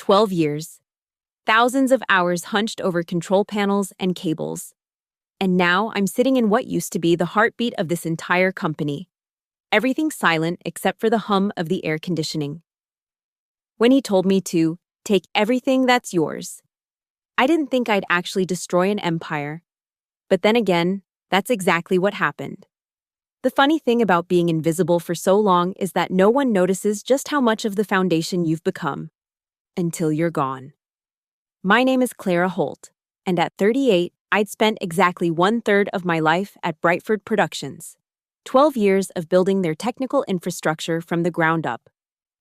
12 years. Thousands of hours hunched over control panels and cables. And now I'm sitting in what used to be the heartbeat of this entire company. Everything silent except for the hum of the air conditioning. When he told me to take everything that's yours, I didn't think I'd actually destroy an empire. But then again, that's exactly what happened. The funny thing about being invisible for so long is that no one notices just how much of the foundation you've become. Until you're gone. My name is Clara Holt, and at 38, I'd spent exactly 1/3 of my life at Brightford Productions. 12 years of building their technical infrastructure from the ground up.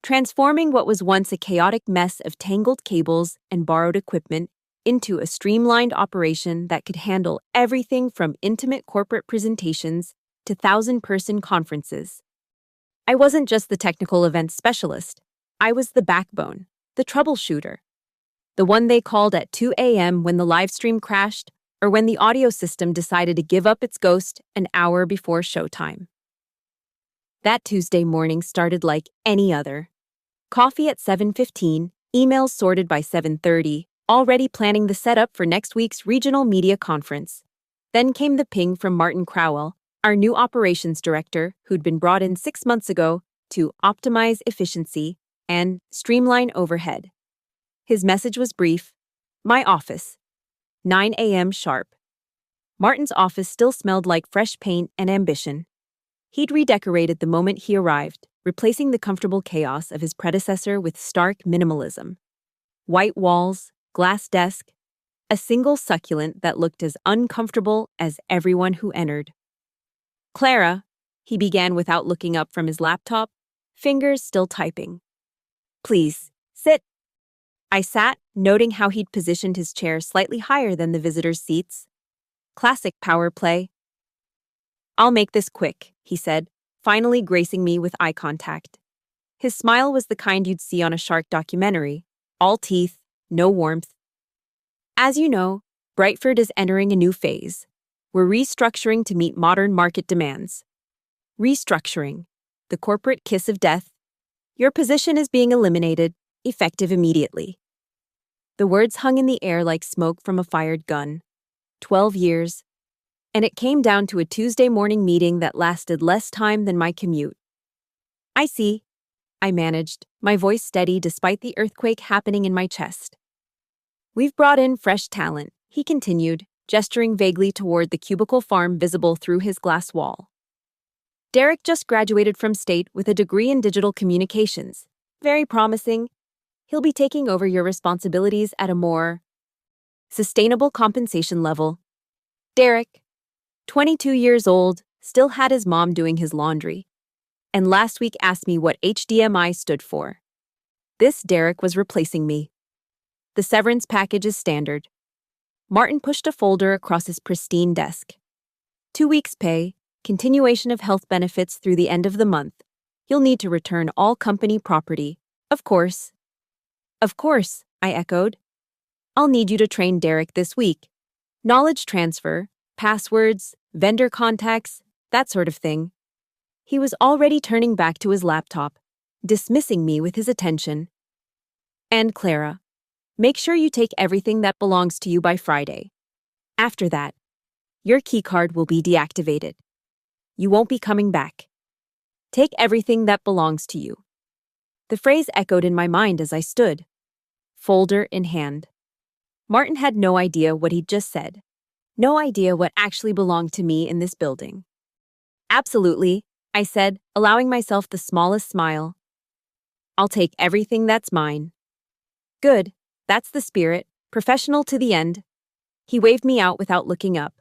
Transforming what was once a chaotic mess of tangled cables and borrowed equipment into a streamlined operation that could handle everything from intimate corporate presentations to 1,000-person conferences. I wasn't just the technical events specialist. I was the backbone, the troubleshooter. The one they called at 2 a.m. when the live stream crashed or when the audio system decided to give up its ghost an hour before showtime. That Tuesday morning started like any other. Coffee at 7:15, emails sorted by 7:30, already planning the setup for next week's regional media conference. Then came the ping from Martin Crowell, our new operations director who'd been brought in 6 months ago to optimize efficiency and streamline overhead. His message was brief. My office. 9 a.m. sharp. Martin's office still smelled like fresh paint and ambition. He'd redecorated the moment he arrived, replacing the comfortable chaos of his predecessor with stark minimalism. White walls, glass desk, a single succulent that looked as uncomfortable as everyone who entered. Clara, he began without looking up from his laptop, fingers still typing. Please, sit. I sat, noting how he'd positioned his chair slightly higher than the visitors' seats. Classic power play. I'll make this quick, he said, finally gracing me with eye contact. His smile was the kind you'd see on a shark documentary, all teeth, no warmth. As you know, Brightford is entering a new phase. We're restructuring to meet modern market demands. Restructuring, the corporate kiss of death. Your position is being eliminated, effective immediately. The words hung in the air like smoke from a fired gun. 12 years. And it came down to a Tuesday morning meeting that lasted less time than my commute. I see, I managed, my voice steady despite the earthquake happening in my chest. We've brought in fresh talent, he continued, gesturing vaguely toward the cubicle farm visible through his glass wall. Derek just graduated from State with a degree in digital communications. Very promising. He'll be taking over your responsibilities at a more sustainable compensation level. Derek, 22 years old, still had his mom doing his laundry. And last week asked me what HDMI stood for. This Derek was replacing me. The severance package is standard. Martin pushed a folder across his pristine desk. 2 weeks' pay, continuation of health benefits through the end of the month. You'll need to return all company property. Of course. Of course, I echoed. I'll need you to train Derek this week. Knowledge transfer, passwords, vendor contacts, that sort of thing. He was already turning back to his laptop, dismissing me with his attention. And Clara, make sure you take everything that belongs to you by Friday. After that, your keycard will be deactivated. You won't be coming back. Take everything that belongs to you. The phrase echoed in my mind as I stood, folder in hand. Martin had no idea what he'd just said. No idea what actually belonged to me in this building. Absolutely, I said, allowing myself the smallest smile. I'll take everything that's mine. Good, that's the spirit, professional to the end. He waved me out without looking up.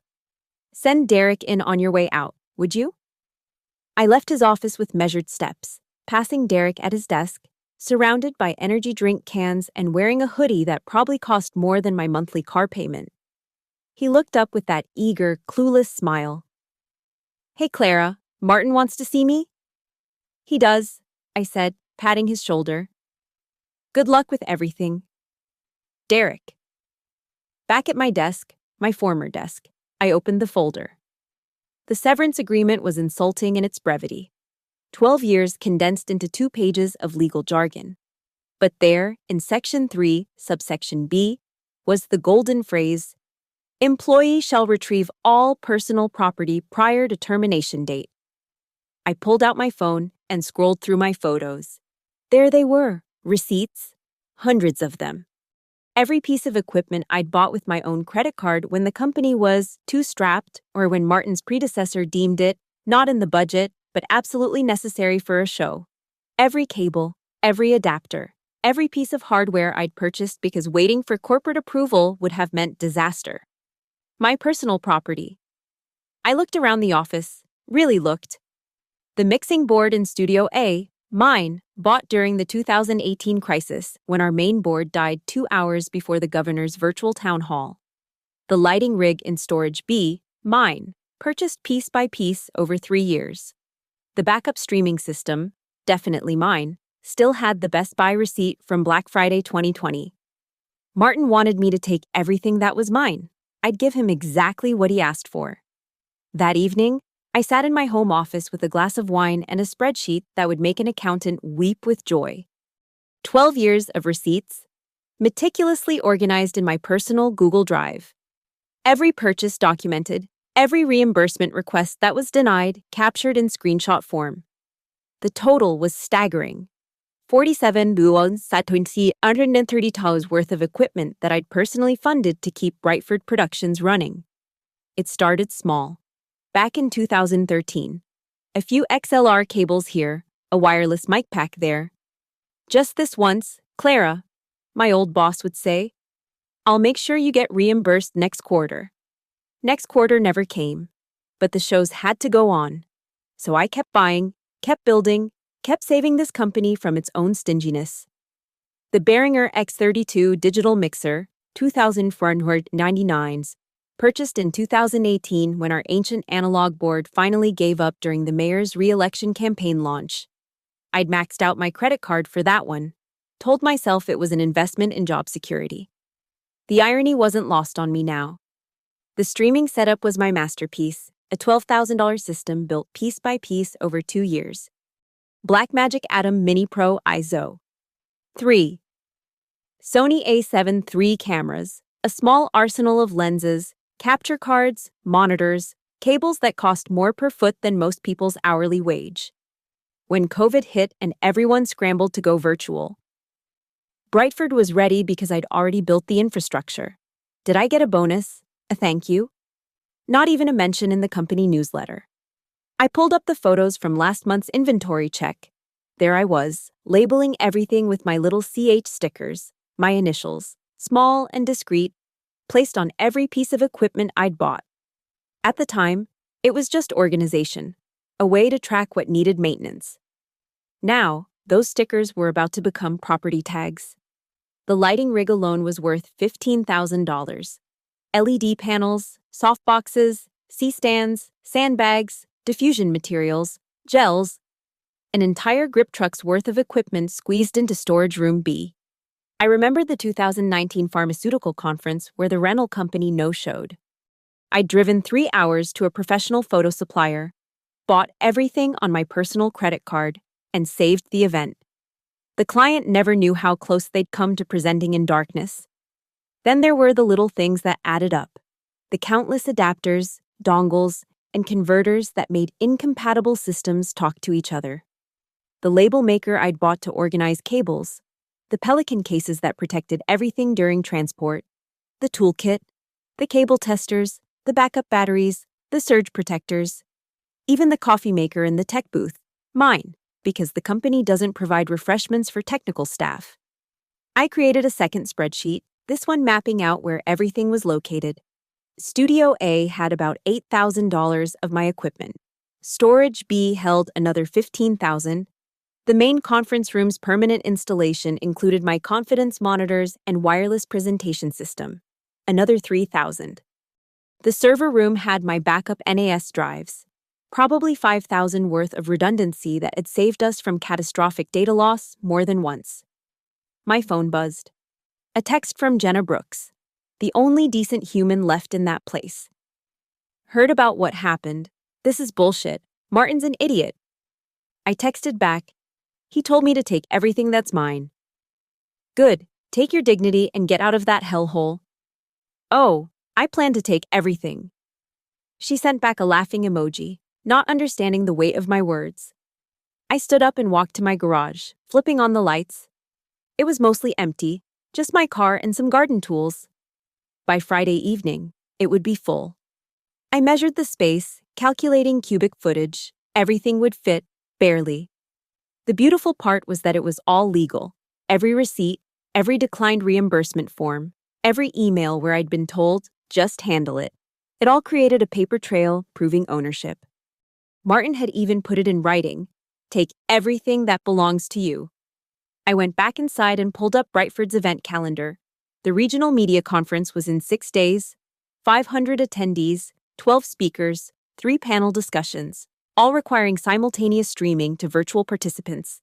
Send Derek in on your way out, would you? I left his office with measured steps, passing Derek at his desk, surrounded by energy drink cans and wearing a hoodie that probably cost more than my monthly car payment. He looked up with that eager, clueless smile. Hey, Clara, Martin wants to see me? He does, I said, patting his shoulder. Good luck with everything. Derek. Back at my desk, my former desk, I opened the folder. The severance agreement was insulting in its brevity. 12 years condensed into 2 pages of legal jargon. But there, in Section 3, subsection B, was the golden phrase, "Employee shall retrieve all personal property prior to termination date." I pulled out my phone and scrolled through my photos. There they were, receipts, hundreds of them. Every piece of equipment I'd bought with my own credit card when the company was too strapped or when Martin's predecessor deemed it not in the budget, but absolutely necessary for a show. Every cable, every adapter, every piece of hardware I'd purchased because waiting for corporate approval would have meant disaster. My personal property. I looked around the office, really looked. The mixing board in Studio A, mine, bought during the 2018 crisis when our main board died 2 hours before the governor's virtual town hall. The lighting rig in Storage B, mine, purchased piece by piece over 3 years. The backup streaming system, definitely mine, still had the Best Buy receipt from Black Friday 2020. Martin wanted me to take everything that was mine. I'd give him exactly what he asked for. That evening, I sat in my home office with a glass of wine and a spreadsheet that would make an accountant weep with joy. 12 years of receipts, meticulously organized in my personal Google Drive. Every purchase documented, every reimbursement request that was denied captured in screenshot form. The total was staggering. $47,730 worth of equipment that I'd personally funded to keep Brightford Productions running. It started small. Back in 2013. A few XLR cables here, a wireless mic pack there. Just this once, Clara, my old boss would say, "I'll make sure you get reimbursed next quarter." Next quarter never came, but the shows had to go on. So I kept buying, kept building, kept saving this company from its own stinginess. The Behringer X32 digital mixer, 2,499s, purchased in 2018 when our ancient analog board finally gave up during the mayor's re-election campaign launch. I'd maxed out my credit card for that one, told myself it was an investment in job security. The irony wasn't lost on me now. The streaming setup was my masterpiece, a $12,000 system built piece by piece over 2 years. Blackmagic Atom Mini Pro ISO. 3. Sony A7 III cameras, a small arsenal of lenses, capture cards, monitors, cables that cost more per foot than most people's hourly wage. When COVID hit and everyone scrambled to go virtual, Brightford was ready because I'd already built the infrastructure. Did I get a bonus? A thank you? Not even a mention in the company newsletter. I pulled up the photos from last month's inventory check. There I was, labeling everything with my little CH stickers, my initials, small and discreet, placed on every piece of equipment I'd bought. At the time, it was just organization, a way to track what needed maintenance. Now, those stickers were about to become property tags. The lighting rig alone was worth $15,000. LED panels, softboxes, C-stands, sandbags, diffusion materials, gels, an entire grip truck's worth of equipment squeezed into storage room B. I remembered the 2019 pharmaceutical conference where the rental company no-showed. I'd driven 3 hours to a professional photo supplier, bought everything on my personal credit card, and saved the event. The client never knew how close they'd come to presenting in darkness. Then there were the little things that added up. The countless adapters, dongles, and converters that made incompatible systems talk to each other. The label maker I'd bought to organize cables, the Pelican cases that protected everything during transport, the toolkit, the cable testers, the backup batteries, the surge protectors, even the coffee maker in the tech booth, mine, because the company doesn't provide refreshments for technical staff. I created a second spreadsheet, this one mapping out where everything was located. Studio A had about $8,000 of my equipment. Storage B held another $15,000. The main conference room's permanent installation included my confidence monitors and wireless presentation system, another $3,000. The server room had my backup NAS drives, probably $5,000 worth of redundancy that had saved us from catastrophic data loss more than once. My phone buzzed. A text from Jenna Brooks, the only decent human left in that place. Heard about what happened. This is bullshit. Martin's an idiot. I texted back. He told me to take everything that's mine. Good. Take your dignity and get out of that hellhole. Oh, I plan to take everything. She sent back a laughing emoji, not understanding the weight of my words. I stood up and walked to my garage, flipping on the lights. It was mostly empty, just my car and some garden tools. By Friday evening, it would be full. I measured the space, calculating cubic footage. Everything would fit, barely. The beautiful part was that it was all legal. Every receipt, every declined reimbursement form, every email where I'd been told, just handle it. It all created a paper trail proving ownership. Martin had even put it in writing. Take everything that belongs to you. I went back inside and pulled up Brightford's event calendar. The regional media conference was in 6 days, 500 attendees, 12 speakers, 3 panel discussions, all requiring simultaneous streaming to virtual participants.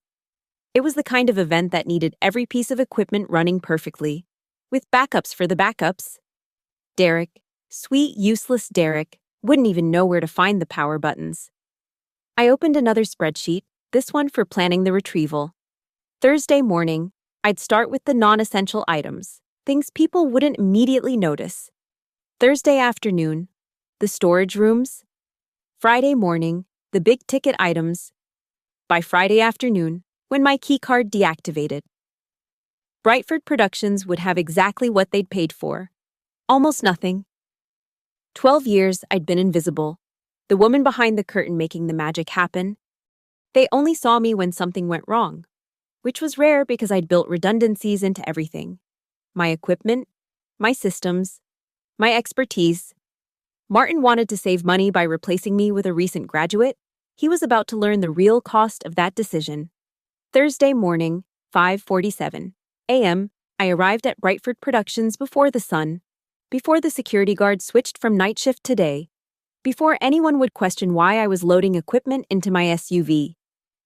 It was the kind of event that needed every piece of equipment running perfectly, with backups for the backups. Derek, sweet, useless Derek, wouldn't even know where to find the power buttons. I opened another spreadsheet, this one for planning the retrieval. Thursday morning, I'd start with the non-essential items, things people wouldn't immediately notice. Thursday afternoon, the storage rooms. Friday morning, the big-ticket items. By Friday afternoon, when my keycard deactivated. Brightford Productions would have exactly what they'd paid for. Almost nothing. 12 years I'd been invisible, the woman behind the curtain making the magic happen. They only saw me when something went wrong, which was rare because I'd built redundancies into everything. My equipment, my systems, my expertise. Martin wanted to save money by replacing me with a recent graduate. He was about to learn the real cost of that decision. Thursday morning, 5:47 a.m., I arrived at Brightford Productions before the sun, before the security guard switched from night shift to day, before anyone would question why I was loading equipment into my SUV.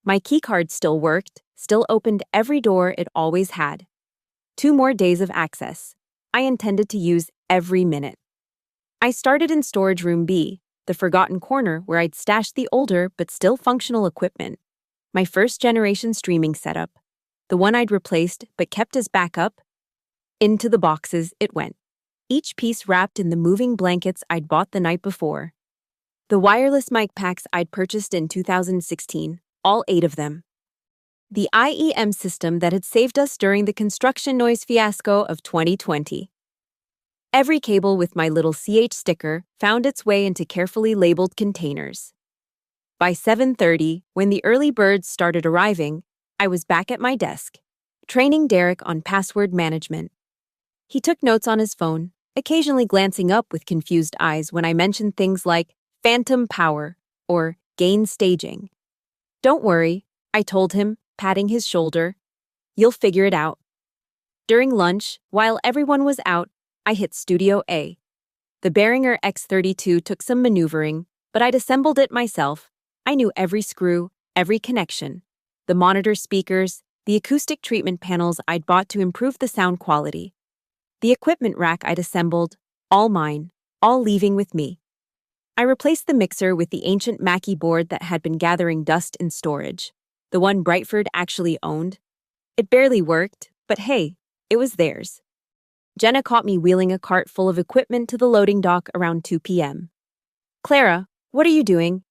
My keycard still worked, still opened every door it always had. 2 more days of access. I intended to use every minute. I started in storage room B, the forgotten corner where I'd stashed the older but still functional equipment. My first-generation streaming setup, the one I'd replaced but kept as backup. Into the boxes it went, each piece wrapped in the moving blankets I'd bought the night before. The wireless mic packs I'd purchased in 2016, all 8 of them. The IEM system that had saved us during the construction noise fiasco of 2020. Every cable with my little CH sticker found its way into carefully labeled containers. By 7:30, when the early birds started arriving, I was back at my desk, training Derek on password management. He took notes on his phone, occasionally glancing up with confused eyes when I mentioned things like phantom power or gain staging. Don't worry, I told him, patting his shoulder. You'll figure it out. During lunch, while everyone was out, I hit Studio A. The Behringer X32 took some maneuvering, but I'd assembled it myself. I knew every screw, every connection. The monitor speakers, the acoustic treatment panels I'd bought to improve the sound quality. The equipment rack I'd assembled, all mine, all leaving with me. I replaced the mixer with the ancient Mackie board that had been gathering dust in storage, the one Brightford actually owned. It barely worked, but hey, it was theirs. Jenna caught me wheeling a cart full of equipment to the loading dock around 2 p.m. Clara, what are you doing?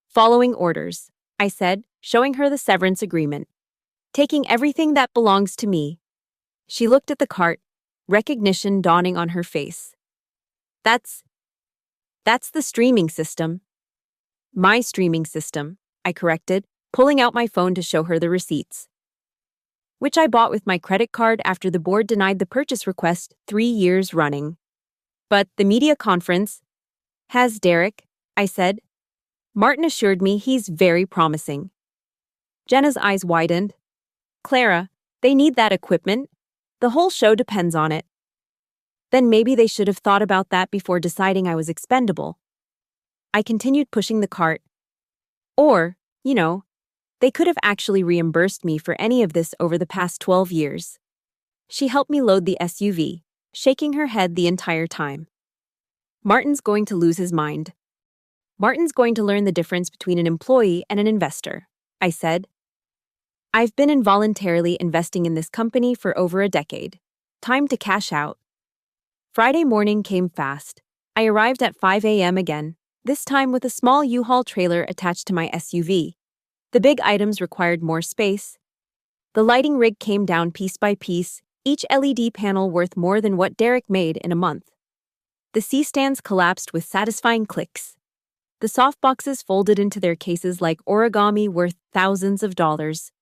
Following orders, I said, showing her the severance agreement. Taking everything that belongs to me. She looked at the cart, recognition dawning on her face. That's the streaming system. My streaming system, I corrected, pulling out my phone to show her the receipts. Which I bought with my credit card after the board denied the purchase request 3 years running. But the media conference has Derek, I said. Martin assured me he's very promising. Jenna's eyes widened. Clara, they need that equipment. The whole show depends on it. Then maybe they should have thought about that before deciding I was expendable. I continued pushing the cart. Or, they could have actually reimbursed me for any of this over the past 12 years. She helped me load the SUV, shaking her head the entire time. Martin's going to lose his mind. Martin's going to learn the difference between an employee and an investor, I said. I've been involuntarily investing in this company for over a decade. Time to cash out. Friday morning came fast. I arrived at 5 a.m. again, this time with a small U-Haul trailer attached to my SUV. The big items required more space. The lighting rig came down piece by piece, each LED panel worth more than what Derek made in a month. The C-stands collapsed with satisfying clicks. The softboxes folded into their cases like origami worth thousands of dollars.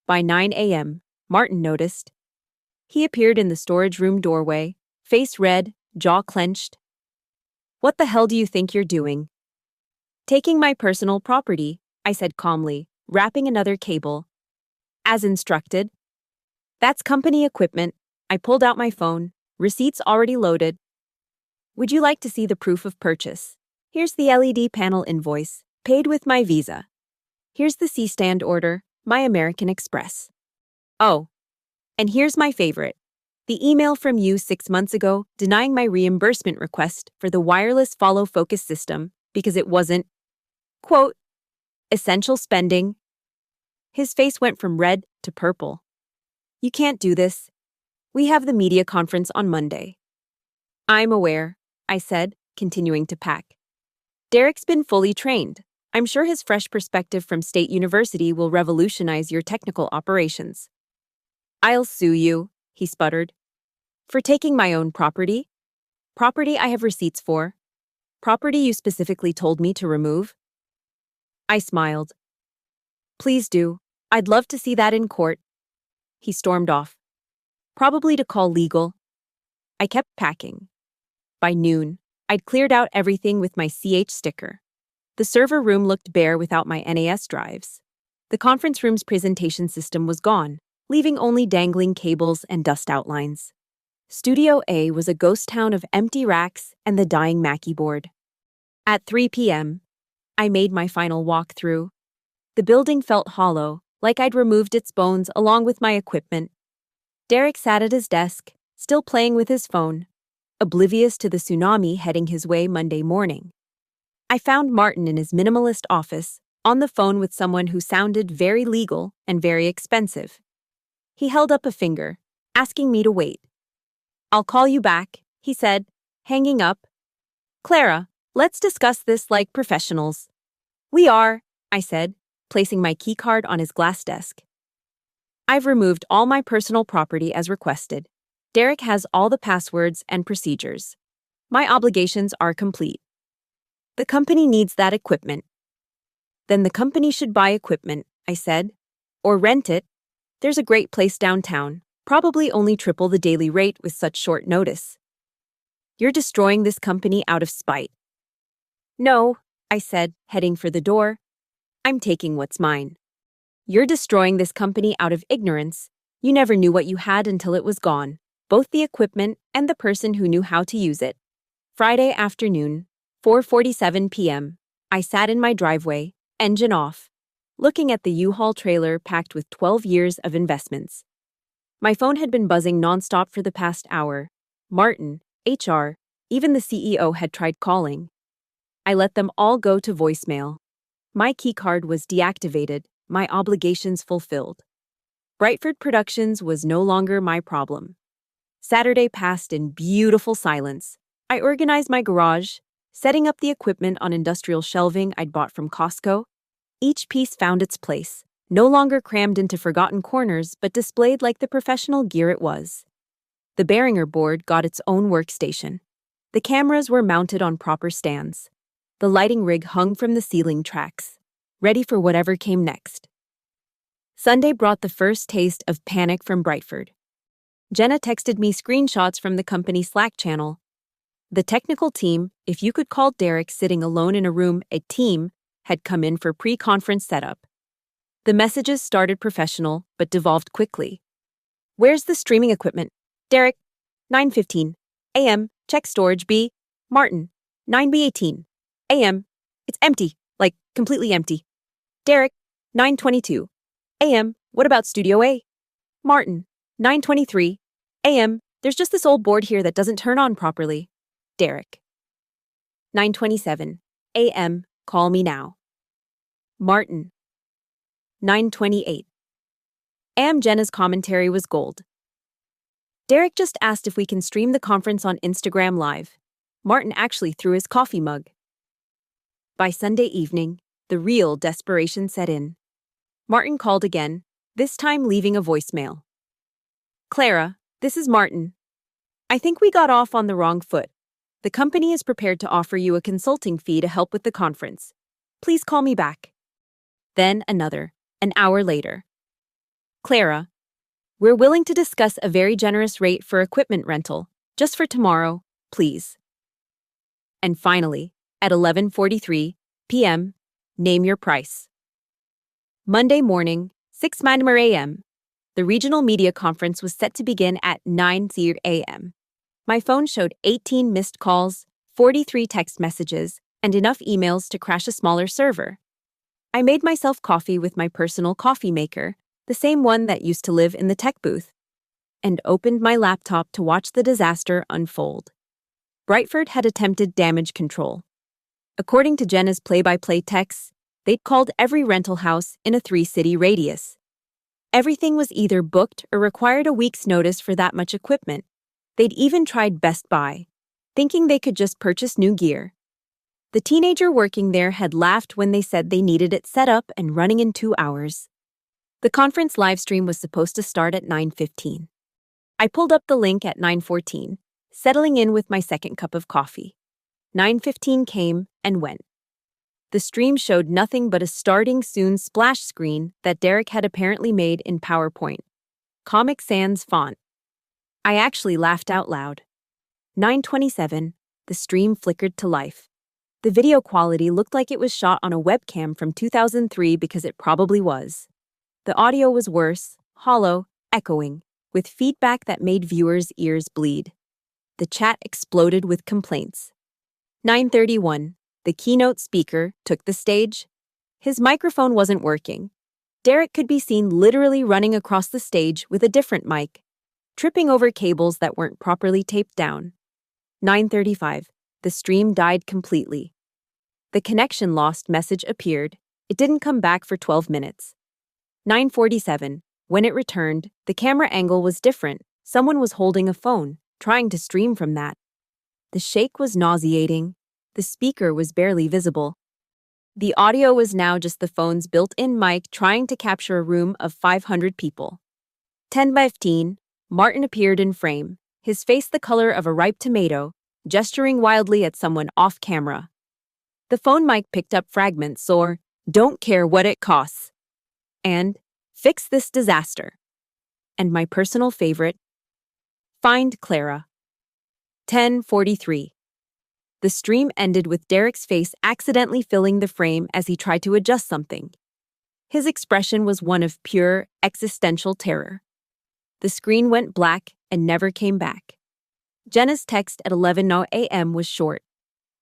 By 9 a.m., Martin noticed. He appeared in the storage room doorway, face red, jaw clenched. "What the hell do you think you're doing?" "Taking my personal property," I said calmly, wrapping another cable. "As instructed." "That's company equipment." I pulled out my phone, receipts already loaded. "Would you like to see the proof of purchase? Here's the LED panel invoice, paid with my Visa. Here's the C-stand order, my American Express. Oh, and here's my favorite. The email from you 6 months ago denying my reimbursement request for the wireless follow focus system because it wasn't, quote, essential spending." His face went from red to purple. "You can't do this. We have the media conference on Monday." "I'm aware," I said, continuing to pack. "Derek's been fully trained. I'm sure his fresh perspective from State University will revolutionize your technical operations." "I'll sue you," he sputtered. "For taking my own property? Property I have receipts for? Property you specifically told me to remove?" I smiled. "Please do. I'd love to see that in court." He stormed off. Probably to call legal. I kept packing. By noon, I'd cleared out everything with my CH sticker. The server room looked bare without my NAS drives. The conference room's presentation system was gone, leaving only dangling cables and dust outlines. Studio A was a ghost town of empty racks and the dying Mackie board. At 3 p.m., I made my final walkthrough. The building felt hollow, like I'd removed its bones along with my equipment. Derek sat at his desk, still playing with his phone, oblivious to the tsunami heading his way Monday morning. I found Martin in his minimalist office, on the phone with someone who sounded very legal and very expensive. He held up a finger, asking me to wait. "I'll call you back," he said, hanging up. "Clara, let's discuss this like professionals." "We are," I said, placing my keycard on his glass desk. "I've removed all my personal property as requested. Derek has all the passwords and procedures. My obligations are complete. The company needs that equipment." "Then the company should buy equipment," I said. "Or rent it. There's a great place downtown, probably only triple the daily rate with such short notice." "You're destroying this company out of spite." "No," I said, heading for the door. "I'm taking what's mine." "You're destroying this company out of ignorance. You never knew what you had until it was gone, both the equipment and the person who knew how to use it." Friday afternoon, 4:47 p.m., I sat in my driveway, engine off, looking at the U-Haul trailer packed with 12 years of investments. My phone had been buzzing nonstop for the past hour. Martin, HR, even the CEO had tried calling. I let them all go to voicemail. My keycard was deactivated, my obligations fulfilled. Brightford Productions was no longer my problem. Saturday passed in beautiful silence. I organized my garage, setting up the equipment on industrial shelving I'd bought from Costco. Each piece found its place, no longer crammed into forgotten corners but displayed like the professional gear it was. The Behringer board got its own workstation. The cameras were mounted on proper stands. The lighting rig hung from the ceiling tracks, ready for whatever came next. Sunday brought the first taste of panic from Brightford. Jenna texted me screenshots from the company Slack channel. The technical team, if you could call Derek sitting alone in a room, a team, had come in for pre-conference setup. The messages started professional, but devolved quickly. "Where's the streaming equipment? Derek, 9:15 a.m., check storage B. Martin, 9b18 a.m., it's empty, like completely empty. Derek, 9:22 a.m., what about Studio A? Martin, 9:23 a.m., there's just this old board here that doesn't turn on properly. Derek, 9:27 a.m., call me now. Martin, 9:28 Jenna's commentary was gold. Derek just asked if we can stream the conference on Instagram Live. Martin actually threw his coffee mug. By Sunday evening, the real desperation set in. Martin called again, this time leaving a voicemail. Clara, this is Martin. I think we got off on the wrong foot. The company is prepared to offer you a consulting fee to help with the conference. Please call me back. Then another, an hour later. Clara, we're willing to discuss a very generous rate for equipment rental, just for tomorrow, please. And finally, at 11:43 p.m., name your price. Monday morning, 6 a.m. The regional media conference was set to begin at 9:00 a.m. My phone showed 18 missed calls, 43 text messages, and enough emails to crash a smaller server. I made myself coffee with my personal coffee maker, the same one that used to live in the tech booth, and opened my laptop to watch the disaster unfold. Brightford had attempted damage control. According to Jenna's play-by-play texts, they'd called every rental house in a 3-city radius. Everything was either booked or required a week's notice for that much equipment. They'd even tried Best Buy, thinking they could just purchase new gear. The teenager working there had laughed when they said they needed it set up and running in 2 hours. The conference livestream was supposed to start at 9:15. I pulled up the link at 9:14, settling in with my second cup of coffee. 9:15 came and went. The stream showed nothing but a starting soon splash screen that Derek had apparently made in PowerPoint. Comic Sans font. I actually laughed out loud. 9:27, the stream flickered to life. The video quality looked like it was shot on a webcam from 2003 because it probably was. The audio was worse, hollow, echoing, with feedback that made viewers' ears bleed. The chat exploded with complaints. 9:31, the keynote speaker took the stage. His microphone wasn't working. Derek could be seen literally running across the stage with a different mic, tripping over cables that weren't properly taped down. 9:35, the stream died completely. The connection lost message appeared. It didn't come back for 12 minutes. 9:47, when it returned, the camera angle was different. Someone was holding a phone, trying to stream from that. The shake was nauseating. The speaker was barely visible. The audio was now just the phone's built-in mic trying to capture a room of 500 people. 10:15, Martin appeared in frame, his face the color of a ripe tomato, gesturing wildly at someone off camera. The phone mic picked up fragments or, "Don't care what it costs," and "Fix this disaster." And my personal favorite, "Find Clara." 10:43. The stream ended with Derek's face accidentally filling the frame as he tried to adjust something. His expression was one of pure, existential terror. The screen went black and never came back. Jenna's text at 11 a.m. was short.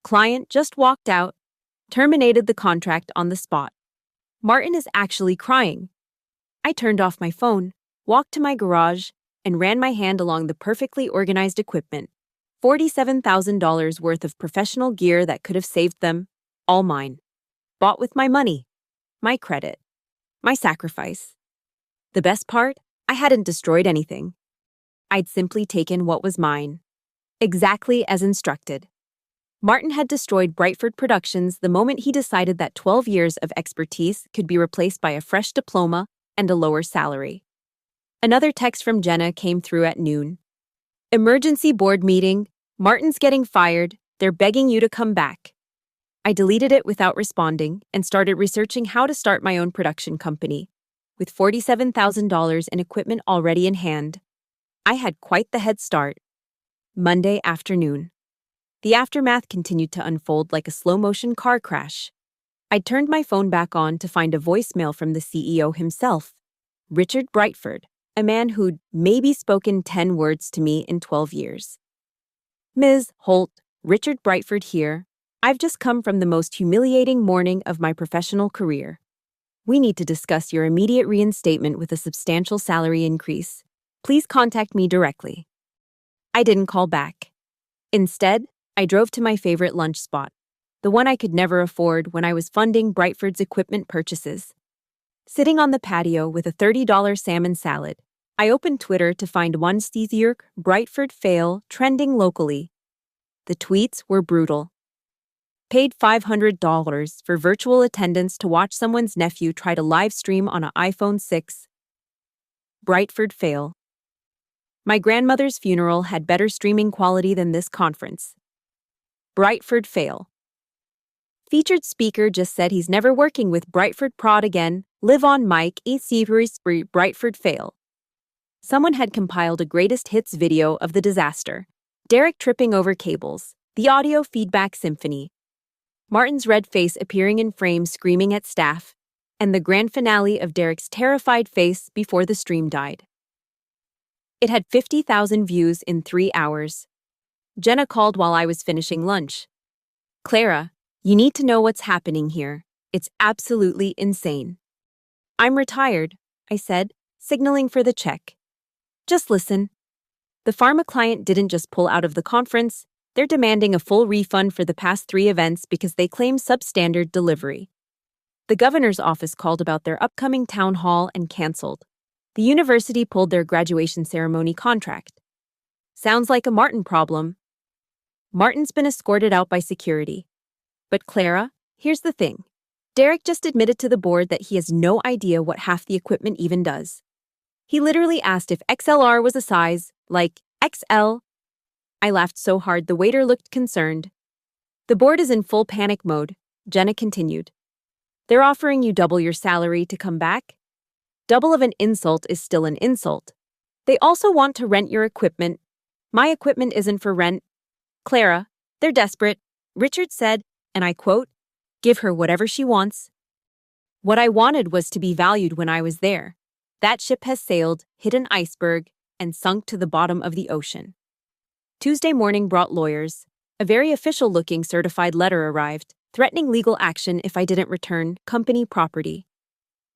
Client just walked out, terminated the contract on the spot. Martin is actually crying. I turned off my phone, walked to my garage, and ran my hand along the perfectly organized equipment. $47,000 worth of professional gear that could have saved them, all mine. Bought with my money, my credit, my sacrifice. The best part? I hadn't destroyed anything. I'd simply taken what was mine, exactly as instructed. Martin had destroyed Brightford Productions the moment he decided that 12 years of expertise could be replaced by a fresh diploma and a lower salary. Another text from Jenna came through at noon. Emergency board meeting. Martin's getting fired. They're begging you to come back. I deleted it without responding and started researching how to start my own production company. With $47,000 in equipment already in hand, I had quite the head start. Monday afternoon. The aftermath continued to unfold like a slow-motion car crash. I turned my phone back on to find a voicemail from the CEO himself, Richard Brightford, a man who'd maybe spoken 10 words to me in 12 years. Ms. Holt, Richard Brightford here. I've just come from the most humiliating morning of my professional career. We need to discuss your immediate reinstatement with a substantial salary increase. Please contact me directly. I didn't call back. Instead, I drove to my favorite lunch spot, the one I could never afford when I was funding Brightford's equipment purchases. Sitting on the patio with a $30 salmon salad, I opened Twitter to find one Steezyerk Brightford fail trending locally. The tweets were brutal. Paid $500 for virtual attendance to watch someone's nephew try to live stream on an iPhone 6. Brightford fail. My grandmother's funeral had better streaming quality than this conference. Brightford fail. Featured speaker just said he's never working with Brightford prod again. Live on mic. Brightford fail. Someone had compiled a greatest hits video of the disaster. Derek tripping over cables. The audio feedback symphony. Martin's red face appearing in frame screaming at staff. And the grand finale of Derek's terrified face before the stream died. It had 50,000 views in 3 hours. Jenna called while I was finishing lunch. Clara, you need to know what's happening here. It's absolutely insane. I'm retired, I said, signaling for the check. Just listen. The pharma client didn't just pull out of the conference, they're demanding a full refund for the past 3 events because they claim substandard delivery. The governor's office called about their upcoming town hall and canceled. The university pulled their graduation ceremony contract. Sounds like a Martin problem. Martin's been escorted out by security. But Clara, here's the thing. Derek just admitted to the board that he has no idea what half the equipment even does. He literally asked if XLR was a size, like XL. I laughed so hard the waiter looked concerned. The board is in full panic mode, Jenna continued. They're offering you double your salary to come back? Double of an insult is still an insult. They also want to rent your equipment. My equipment isn't for rent. Clara, they're desperate, Richard said, and I quote, give her whatever she wants. What I wanted was to be valued when I was there. That ship has sailed, hit an iceberg, and sunk to the bottom of the ocean. Tuesday morning brought lawyers. A very official-looking certified letter arrived, threatening legal action if I didn't return company property.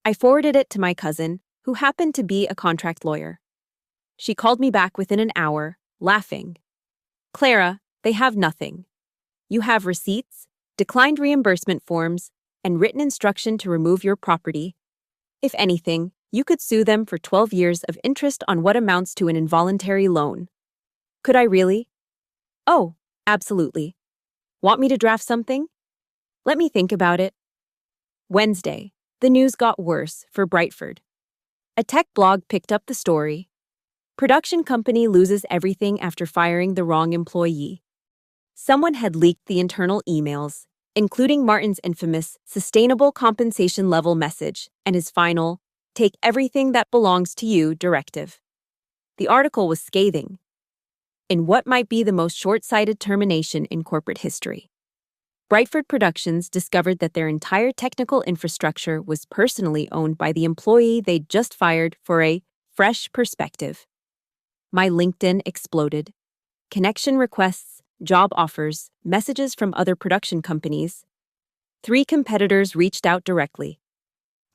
I forwarded it to my cousin, who happened to be a contract lawyer. She called me back within an hour, laughing. Clara, they have nothing. You have receipts, declined reimbursement forms, and written instruction to remove your property. If anything, you could sue them for 12 years of interest on what amounts to an involuntary loan. Could I really? Oh, absolutely. Want me to draft something? Let me think about it. Wednesday, the news got worse for Brightford. A tech blog picked up the story. Production company loses everything after firing the wrong employee. Someone had leaked the internal emails, including Martin's infamous sustainable compensation level message and his final, take everything that belongs to you directive. The article was scathing. In what might be the most short-sighted termination in corporate history. Brightford Productions discovered that their entire technical infrastructure was personally owned by the employee they'd just fired for a fresh perspective. My LinkedIn exploded. Connection requests, job offers, messages from other production companies. 3 competitors reached out directly,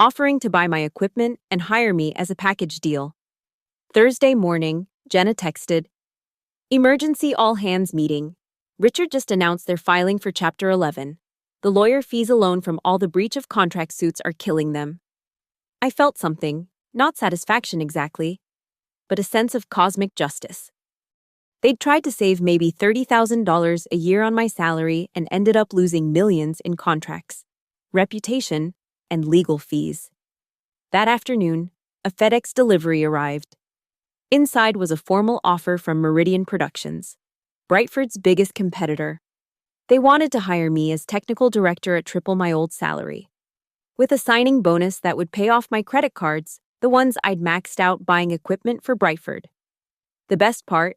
offering to buy my equipment and hire me as a package deal. Thursday morning, Jenna texted, emergency all-hands meeting. Richard just announced they're filing for Chapter 11. The lawyer fees alone from all the breach of contract suits are killing them. I felt something, not satisfaction exactly, but a sense of cosmic justice. They'd tried to save maybe $30,000 a year on my salary and ended up losing millions in contracts, reputation, and legal fees. That afternoon, a FedEx delivery arrived. Inside was a formal offer from Meridian Productions, Brightford's biggest competitor. They wanted to hire me as technical director at triple my old salary, with a signing bonus that would pay off my credit cards, the ones I'd maxed out buying equipment for Brightford. The best part?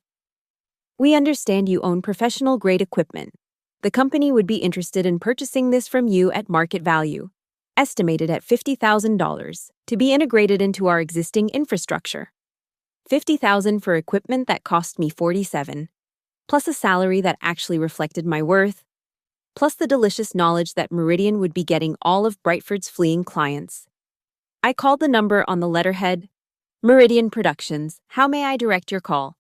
We understand you own professional-grade equipment. The company would be interested in purchasing this from you at market value, estimated at $50,000, to be integrated into our existing infrastructure. $50,000 for equipment that cost me $47,000. Plus a salary that actually reflected my worth, plus the delicious knowledge that Meridian would be getting all of Brightford's fleeing clients. I called the number on the letterhead, Meridian Productions, how may I direct your call?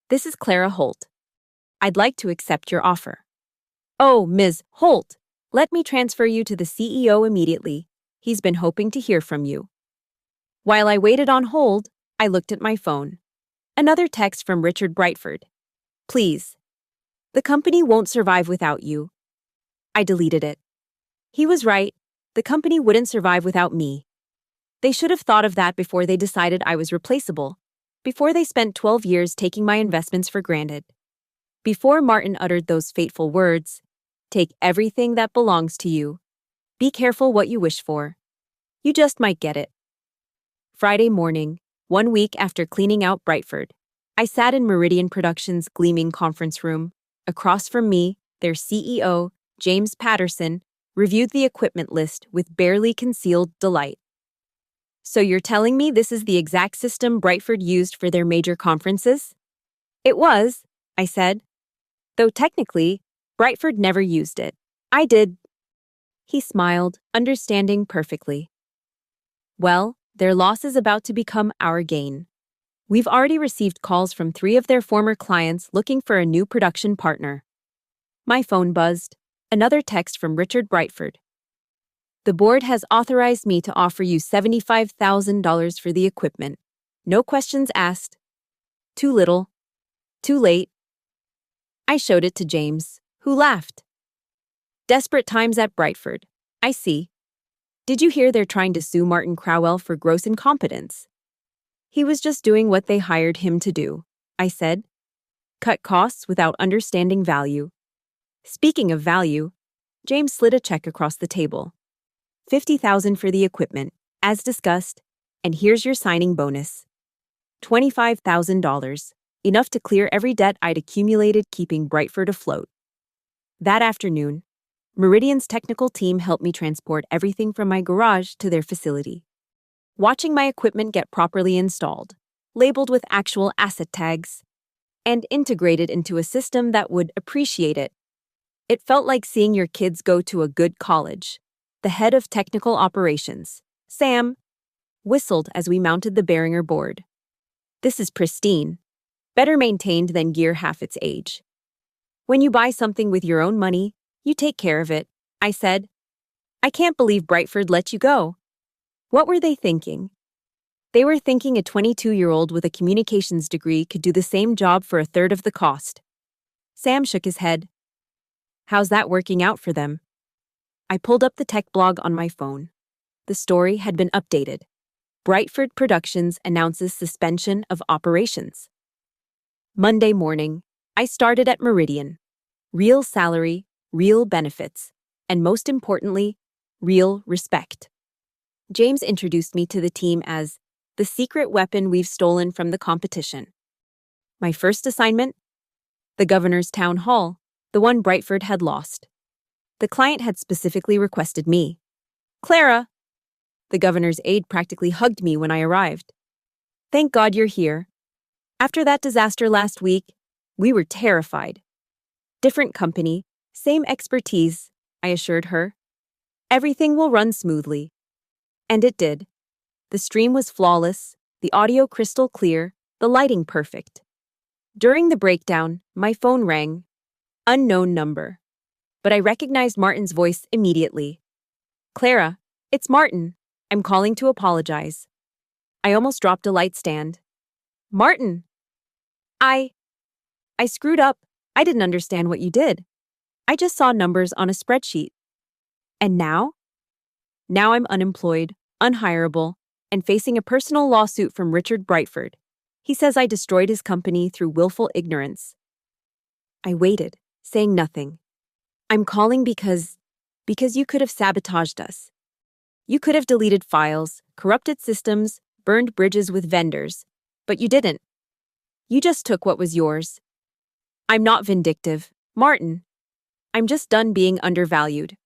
This is Clara Holt. I'd like to accept your offer. Oh, Ms. Holt, let me transfer you to the CEO immediately. He's been hoping to hear from you. While I waited on hold, I looked at my phone. Another text from Richard Brightford. Please. The company won't survive without you. I deleted it. He was right. The company wouldn't survive without me. They should have thought of that before they decided I was replaceable, before they spent 12 years taking my investments for granted. Before Martin uttered those fateful words, take everything that belongs to you. Be careful what you wish for. You just might get it. Friday morning, 1 week after cleaning out Brightford, I sat in Meridian Productions' gleaming conference room. Across from me, their CEO, James Patterson, reviewed the equipment list with barely concealed delight. So you're telling me this is the exact system Brightford used for their major conferences? It was, I said. Though technically, Brightford never used it. I did. He smiled, understanding perfectly. Well, their loss is about to become our gain. We've already received calls from 3 of their former clients looking for a new production partner. My phone buzzed. Another text from Richard Brightford. The board has authorized me to offer you $75,000 for the equipment. No questions asked. Too little. Too late. I showed it to James, who laughed. Desperate times at Brightford. I see. Did you hear they're trying to sue Martin Crowell for gross incompetence? He was just doing what they hired him to do, I said. Cut costs without understanding value. Speaking of value, James slid a check across the table. $50,000 for the equipment, as discussed, and here's your signing bonus. $25,000, enough to clear every debt I'd accumulated keeping Brightford afloat. That afternoon, Meridian's technical team helped me transport everything from my garage to their facility. Watching my equipment get properly installed, labeled with actual asset tags, and integrated into a system that would appreciate it. It felt like seeing your kids go to a good college. The head of technical operations, Sam, whistled as we mounted the Behringer board. This is pristine, better maintained than gear half its age. When you buy something with your own money, you take care of it, I said. I can't believe Brightford let you go. What were they thinking? They were thinking a 22-year-old with a communications degree could do the same job for a third of the cost. Sam shook his head. How's that working out for them? I pulled up the tech blog on my phone. The story had been updated. Brightford Productions announces suspension of operations. Monday morning, I started at Meridian. Real salary, real benefits, and most importantly, real respect. James introduced me to the team as the secret weapon we've stolen from the competition. My first assignment? The governor's town hall, the one Brightford had lost. The client had specifically requested me. Clara! The governor's aide practically hugged me when I arrived. Thank God you're here. After that disaster last week, we were terrified. Different company, same expertise, I assured her. Everything will run smoothly. And it did. The stream was flawless, the audio crystal clear, the lighting perfect. During the breakdown, my phone rang. Unknown number. But I recognized Martin's voice immediately. Clara, it's Martin. I'm calling to apologize. I almost dropped a light stand. Martin! I screwed up. I didn't understand what you did. I just saw numbers on a spreadsheet. And now? Now I'm unemployed, unhireable, and facing a personal lawsuit from Richard Brightford. He says I destroyed his company through willful ignorance. I waited, saying nothing. I'm calling because you could have sabotaged us. You could have deleted files, corrupted systems, burned bridges with vendors, but you didn't. You just took what was yours. I'm not vindictive, Martin. I'm just done being undervalued.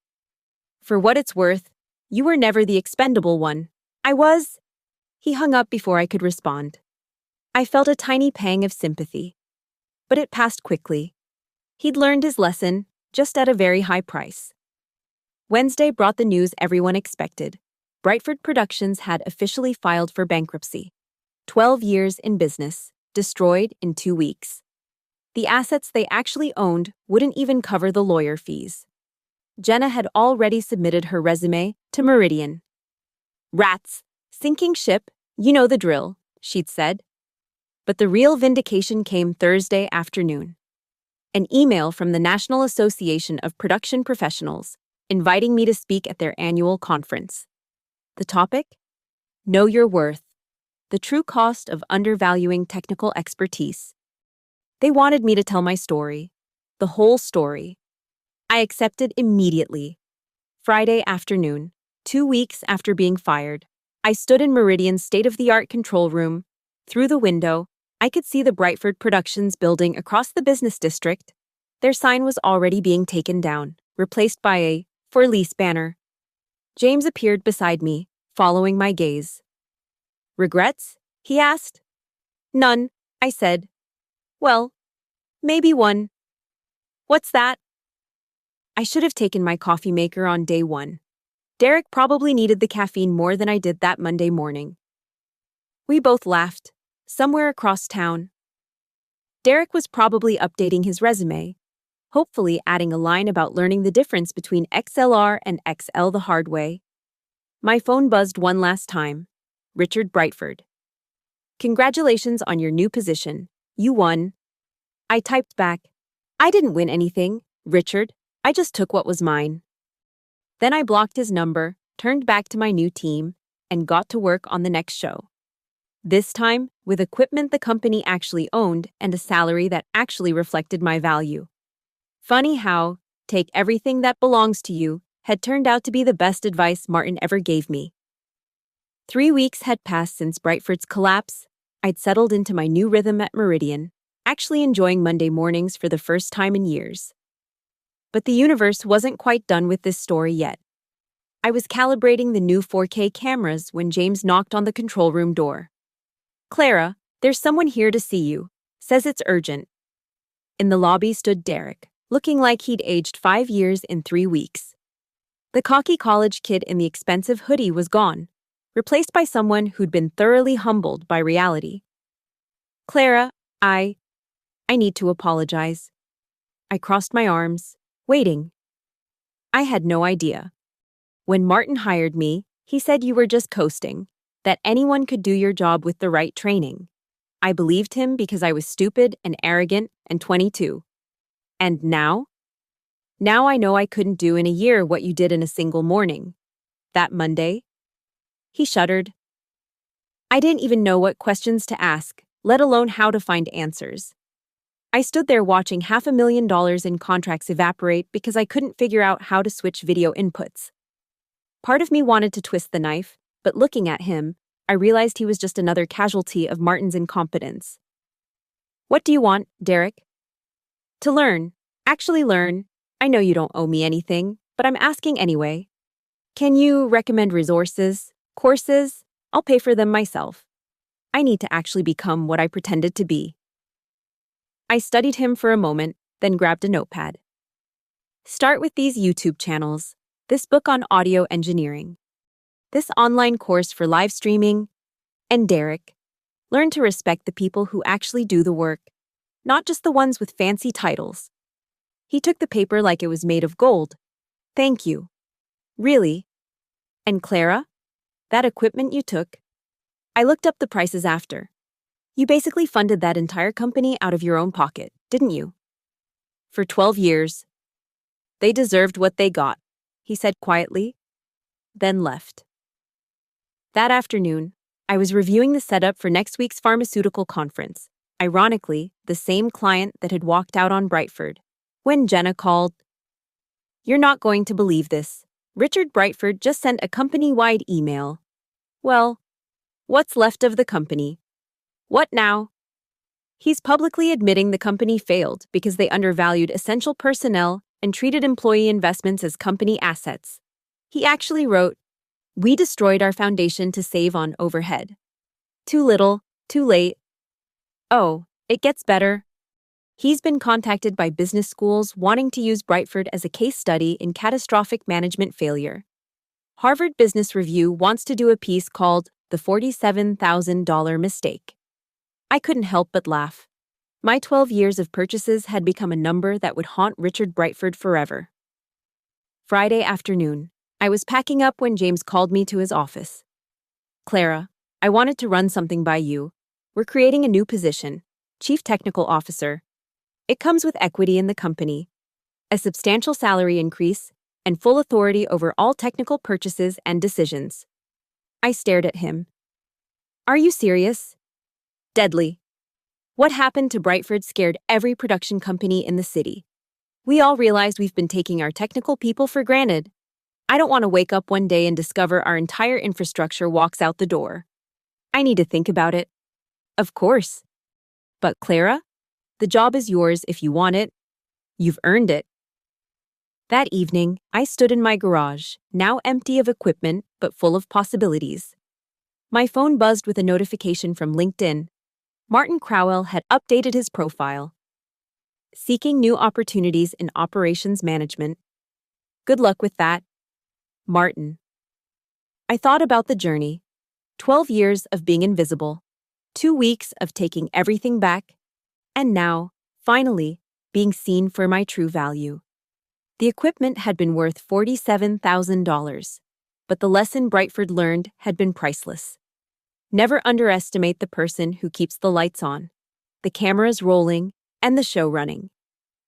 For what it's worth, you were never the expendable one. I was. He hung up before I could respond. I felt a tiny pang of sympathy. But it passed quickly. He'd learned his lesson, just at a very high price. Wednesday brought the news everyone expected. Brightford Productions had officially filed for bankruptcy. 12 years in business, destroyed in 2 weeks. The assets they actually owned wouldn't even cover the lawyer fees. Jenna had already submitted her resume to Meridian. Rats, sinking ship, you know the drill, she'd said. But the real vindication came Thursday afternoon. An email from the National Association of Production Professionals inviting me to speak at their annual conference. The topic? Know Your Worth, the true cost of undervaluing technical expertise. They wanted me to tell my story, the whole story. I accepted immediately. Friday afternoon, 2 weeks after being fired, I stood in Meridian's state-of-the-art control room. Through the window, I could see the Brightford Productions building across the business district. Their sign was already being taken down, replaced by a "For Lease" banner. James appeared beside me, following my gaze. "Regrets?" he asked. "None," I said. "Well, maybe one." "What's that?" I should have taken my coffee maker on day one. Derek probably needed the caffeine more than I did that Monday morning. We both laughed, somewhere across town. Derek was probably updating his resume, hopefully adding a line about learning the difference between XLR and XL the hard way. My phone buzzed one last time. Richard Brightford. "Congratulations on your new position. You won." I typed back, "I didn't win anything, Richard. I just took what was mine." Then I blocked his number, turned back to my new team, and got to work on the next show. This time, with equipment the company actually owned and a salary that actually reflected my value. Funny how, "take everything that belongs to you," had turned out to be the best advice Martin ever gave me. 3 weeks had passed since Brightford's collapse. I'd settled into my new rhythm at Meridian, actually enjoying Monday mornings for the first time in years. But the universe wasn't quite done with this story yet. I was calibrating the new 4K cameras when James knocked on the control room door. "Clara, there's someone here to see you. Says it's urgent." In the lobby stood Derek, looking like he'd aged 5 years in 3 weeks. The cocky college kid in the expensive hoodie was gone, replaced by someone who'd been thoroughly humbled by reality. "Clara, I need to apologize." I crossed my arms, waiting. I had no idea. When Martin hired me, he said you were just coasting, that anyone could do your job with the right training. I believed him because I was stupid and arrogant and 22. And now? Now I know I couldn't do in a year what you did in a single morning. That Monday? He shuddered. I didn't even know what questions to ask, let alone how to find answers. I stood there watching $500,000 in contracts evaporate because I couldn't figure out how to switch video inputs. Part of me wanted to twist the knife, but looking at him, I realized he was just another casualty of Martin's incompetence. "What do you want, Derek?" "To learn. Actually learn. I know you don't owe me anything, but I'm asking anyway. Can you recommend resources, courses? I'll pay for them myself. I need to actually become what I pretended to be." I studied him for a moment, then grabbed a notepad. "Start with these YouTube channels, this book on audio engineering, this online course for live streaming, and Derek. Learn to respect the people who actually do the work, not just the ones with fancy titles." He took the paper like it was made of gold. "Thank you." "Really? And Clara? That equipment you took?" I looked up the prices after. "You basically funded that entire company out of your own pocket, didn't you?" "For 12 years. They deserved what they got," he said quietly, then left. That afternoon, I was reviewing the setup for next week's pharmaceutical conference, ironically, the same client that had walked out on Brightford, when Jenna called. "You're not going to believe this. Richard Brightford just sent a company-wide email." Well, what's left of the company? What now? He's publicly admitting the company failed because they undervalued essential personnel and treated employee investments as company assets. He actually wrote, "We destroyed our foundation to save on overhead. Too little, too late." Oh, it gets better. He's been contacted by business schools wanting to use Brightford as a case study in catastrophic management failure. Harvard Business Review wants to do a piece called "The $47,000 Mistake." I couldn't help but laugh. My 12 years of purchases had become a number that would haunt Richard Brightford forever. Friday afternoon, I was packing up when James called me to his office. Clara, I wanted to run something by you. We're creating a new position, Chief Technical Officer. It comes with equity in the company, a substantial salary increase, and full authority over all technical purchases and decisions. I stared at him. Are you serious? Deadly. What happened to Brightford scared every production company in the city. We all realized we've been taking our technical people for granted. I don't want to wake up one day and discover our entire infrastructure walks out the door. I need to think about it. Of course. But Clara, the job is yours if you want it. You've earned it. That evening, I stood in my garage, now empty of equipment but full of possibilities. My phone buzzed with a notification from LinkedIn. Martin Crowell had updated his profile. Seeking new opportunities in operations management. Good luck with that, Martin. I thought about the journey. 12 years of being invisible. 2 weeks of taking everything back. And now, finally, being seen for my true value. The equipment had been worth $47,000, but the lesson Brightford learned had been priceless. Never underestimate the person who keeps the lights on, the cameras rolling, and the show running.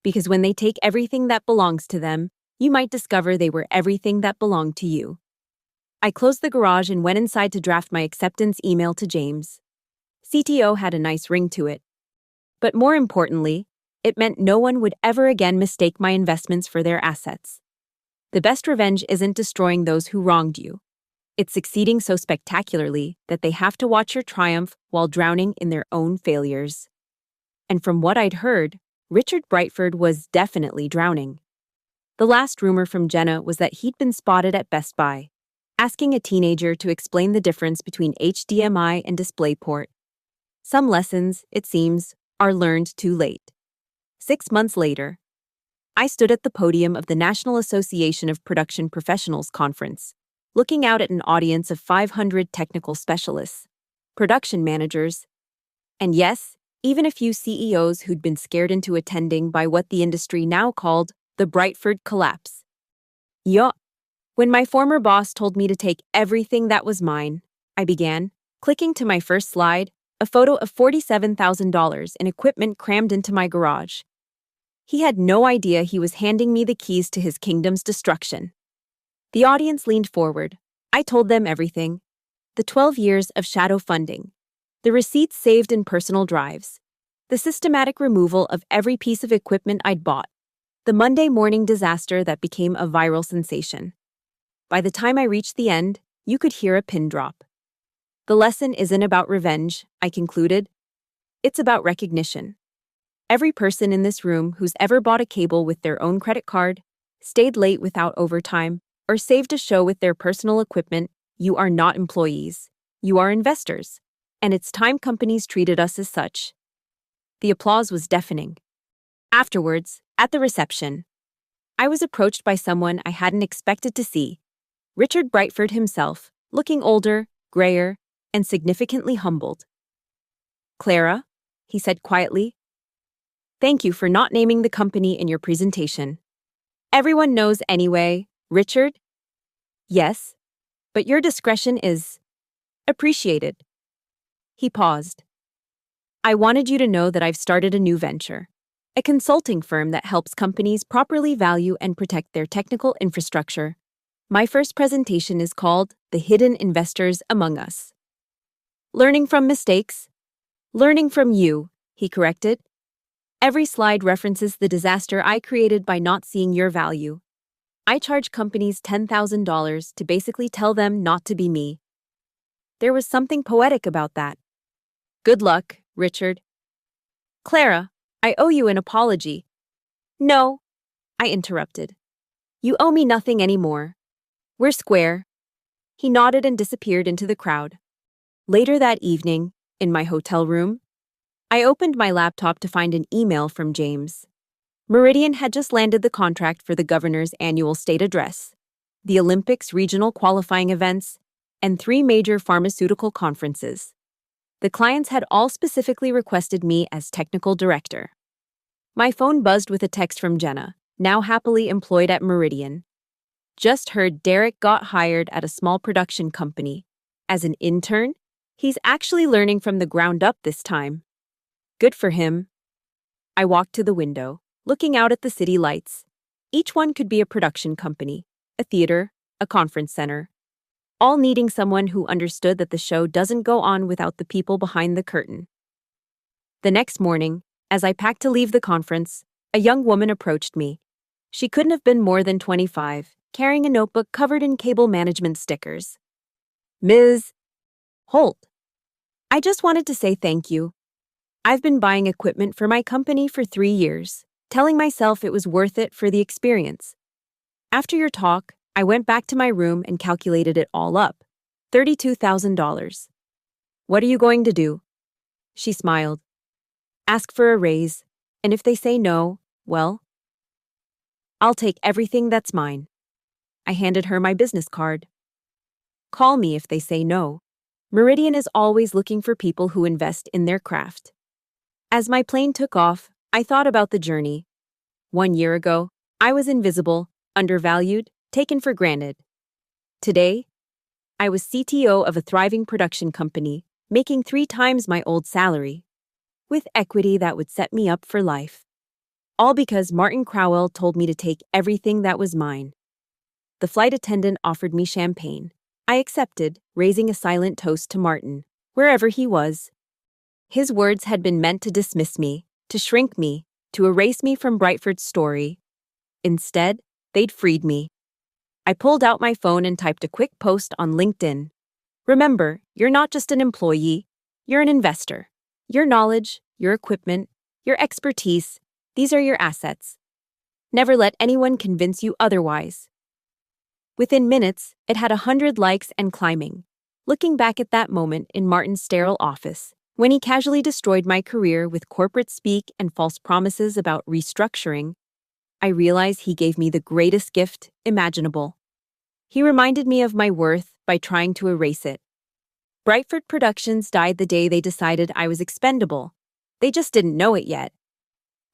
Because when they take everything that belongs to them, you might discover they were everything that belonged to you. I closed the garage and went inside to draft my acceptance email to James. CTO had a nice ring to it. But more importantly, it meant no one would ever again mistake my investments for their assets. The best revenge isn't destroying those who wronged you. It's succeeding so spectacularly that they have to watch your triumph while drowning in their own failures. And from what I'd heard, Richard Brightford was definitely drowning. The last rumor from Jenna was that he'd been spotted at Best Buy, asking a teenager to explain the difference between HDMI and DisplayPort. Some lessons, it seems, are learned too late. 6 months later, I stood at the podium of the National Association of Production Professionals conference, looking out at an audience of 500 technical specialists, production managers, and yes, even a few CEOs who'd been scared into attending by what the industry now called the Brightford collapse. Yo. When my former boss told me to take everything that was mine, I began, clicking to my first slide, a photo of $47,000 in equipment crammed into my garage. He had no idea he was handing me the keys to his kingdom's destruction. The audience leaned forward. I told them everything. The 12 years of shadow funding. The receipts saved in personal drives. The systematic removal of every piece of equipment I'd bought. The Monday morning disaster that became a viral sensation. By the time I reached the end, you could hear a pin drop. The lesson isn't about revenge, I concluded. It's about recognition. Every person in this room who's ever bought a cable with their own credit card, stayed late without overtime, or saved a show with their personal equipment, you are not employees. You are investors. And it's time companies treated us as such. The applause was deafening. Afterwards, at the reception, I was approached by someone I hadn't expected to see. Richard Brightford himself, looking older, grayer, and significantly humbled. Clara, he said quietly, thank you for not naming the company in your presentation. Everyone knows anyway, Richard? Yes, but your discretion is appreciated. He paused. I wanted you to know that I've started a new venture, a consulting firm that helps companies properly value and protect their technical infrastructure. My first presentation is called The Hidden Investors Among Us. Learning from mistakes. Learning from you, he corrected. Every slide references the disaster I created by not seeing your value. I charge companies $10,000 to basically tell them not to be me. There was something poetic about that. Good luck, Richard. Clara, I owe you an apology. No, I interrupted. You owe me nothing anymore. We're square. He nodded and disappeared into the crowd. Later that evening, in my hotel room, I opened my laptop to find an email from James. Meridian had just landed the contract for the governor's annual state address, the Olympics regional qualifying events, and 3 major pharmaceutical conferences. The clients had all specifically requested me as technical director. My phone buzzed with a text from Jenna, now happily employed at Meridian. Just heard Derek got hired at a small production company. As an intern, he's actually learning from the ground up this time. Good for him. I walked to the window, looking out at the city lights. Each one could be a production company, a theater, a conference center, all needing someone who understood that the show doesn't go on without the people behind the curtain. The next morning, as I packed to leave the conference, a young woman approached me. She couldn't have been more than 25, carrying a notebook covered in cable management stickers. Ms. Holt, I just wanted to say thank you. I've been buying equipment for my company for 3 years, telling myself it was worth it for the experience. After your talk, I went back to my room and calculated it all up. $32,000. What are you going to do? She smiled. Ask for a raise, and if they say no, well, I'll take everything that's mine. I handed her my business card. Call me if they say no. Meridian is always looking for people who invest in their craft. As my plane took off, I thought about the journey. 1 year ago, I was invisible, undervalued, taken for granted. Today, I was CTO of a thriving production company, making 3 times my old salary, with equity that would set me up for life. All because Martin Crowell told me to take everything that was mine. The flight attendant offered me champagne. I accepted, raising a silent toast to Martin, wherever he was. His words had been meant to dismiss me, to shrink me, to erase me from Brightford's story. Instead, they'd freed me. I pulled out my phone and typed a quick post on LinkedIn. Remember, you're not just an employee, you're an investor. Your knowledge, your equipment, your expertise, these are your assets. Never let anyone convince you otherwise. Within minutes, it had 100 likes and climbing. Looking back at that moment in Martin's sterile office, when he casually destroyed my career with corporate speak and false promises about restructuring, I realized he gave me the greatest gift imaginable. He reminded me of my worth by trying to erase it. Brightford Productions died the day they decided I was expendable. They just didn't know it yet.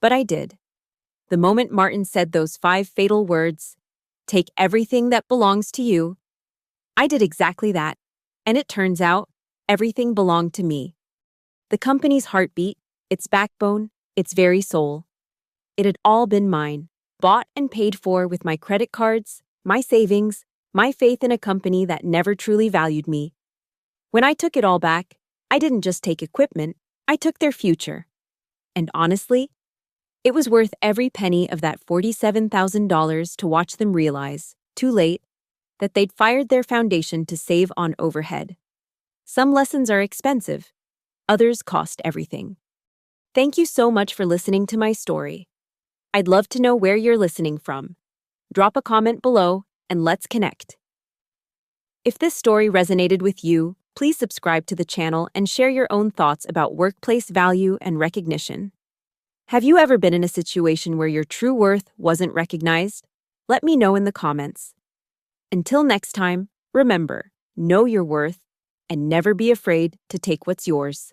But I did. The moment Martin said those 5 fatal words, "Take everything that belongs to you," I did exactly that, and it turns out, everything belonged to me. The company's heartbeat, its backbone, its very soul. It had all been mine, bought and paid for with my credit cards, my savings, my faith in a company that never truly valued me. When I took it all back, I didn't just take equipment, I took their future. And honestly, it was worth every penny of that $47,000 to watch them realize, too late, that they'd fired their foundation to save on overhead. Some lessons are expensive, others cost everything. Thank you so much for listening to my story. I'd love to know where you're listening from. Drop a comment below and let's connect. If this story resonated with you, please subscribe to the channel and share your own thoughts about workplace value and recognition. Have you ever been in a situation where your true worth wasn't recognized? Let me know in the comments. Until next time, remember, know your worth and never be afraid to take what's yours.